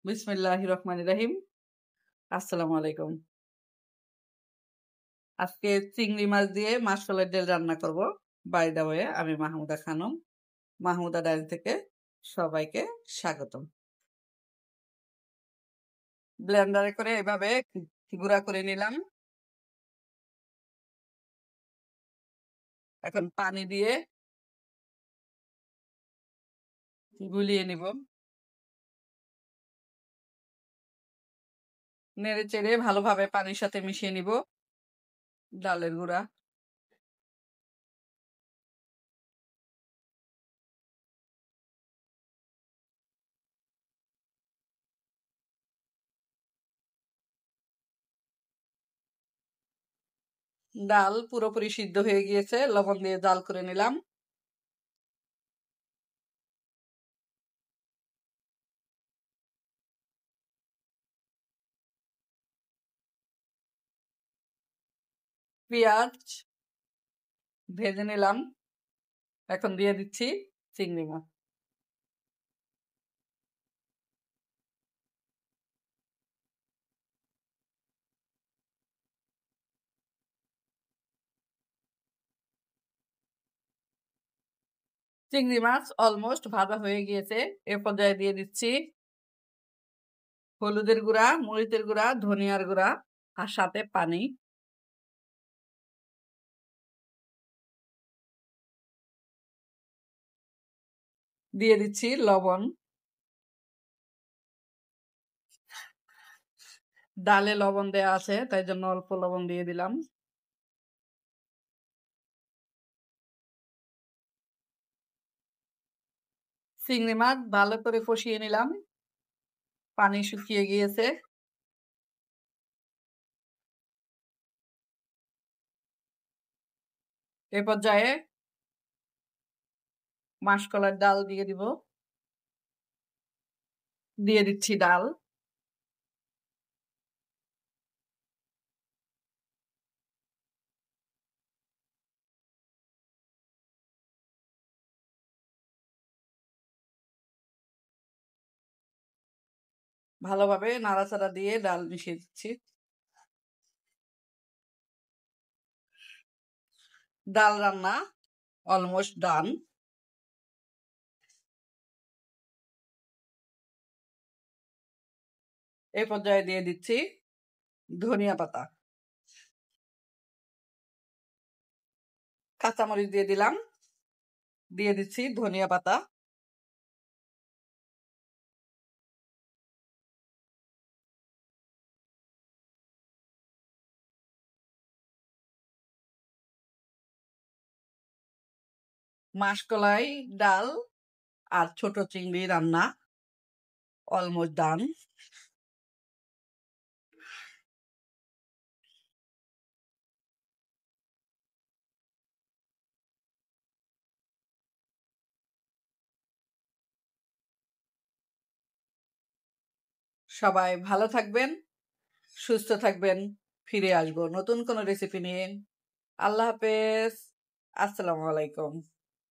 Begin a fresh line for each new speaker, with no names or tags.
বিসমিল্লাহির রহমানির রহিম। আসসালামু আলাইকুম। আজকে চিংড়ি মাছ দিয়ে মাসকলাই ডাল রান্না করব। বাই দ্য ওয়ে, আমি মাহমুদা খানম। মাহমুদা ডায়েরি থেকে সবাইকে স্বাগতম। ব্লেন্ডারে করে এভাবে গুঁড়া করে নিলাম। এখন পানি দিয়ে গুলিয়ে নিব। নেড়ে চেড়ে ভালোভাবে পানির সাথে মিশিয়ে নিব ডালের গুঁড়া। ডাল পুরোপুরি সিদ্ধ হয়ে গিয়েছে, লবণ দিয়ে জাল করে নিলাম। পেঁয়াজ ভেজে নিলাম। এখন দিয়ে দিচ্ছি চিংড়ি মাছ। চিংড়ি মাছ অলমোস্ট ভাজা হয়ে গিয়েছে। এ পর্যায়ে দিয়ে দিচ্ছি হলুদের গুঁড়া, মরিচের গুঁড়া, ধনিয়ার গুঁড়া আর সাথে পানি। দিয়ে দিচ্ছি লবণ। ডালে লবণ দেওয়া আছে, তাই জন্য অল্প লবণ দিয়ে দিলাম। চিংড়ি মাছ ভালো করে কষিয়ে নিলাম। পানি শুকিয়ে গিয়েছে। এ পর্যায়ে মাসকলাইর ডাল দিয়ে দিব। দিয়ে দিচ্ছি ডাল। ভালোভাবে নাড়াচাড়া দিয়ে ডাল মিশিয়ে দিচ্ছি। ডাল রান্না অলমোস্ট ডান। এই পর্যায়ে দিয়ে দিচ্ছি ধনিয়া পাতা। কাঁচামরিচ দিয়ে দিলাম। দিয়ে দিচ্ছি ধনিয়া পাতা। মাসকলাই ডাল আর ছোট চিংড়ি রান্না অলমোস্ট ডান। সবাই ভালো থাকবেন, সুস্থ থাকবেন। ফিরে আসবো নতুন কোনো রেসিপি নিয়ে। আল্লাহ হাফেজ। আসসালামু আলাইকুম।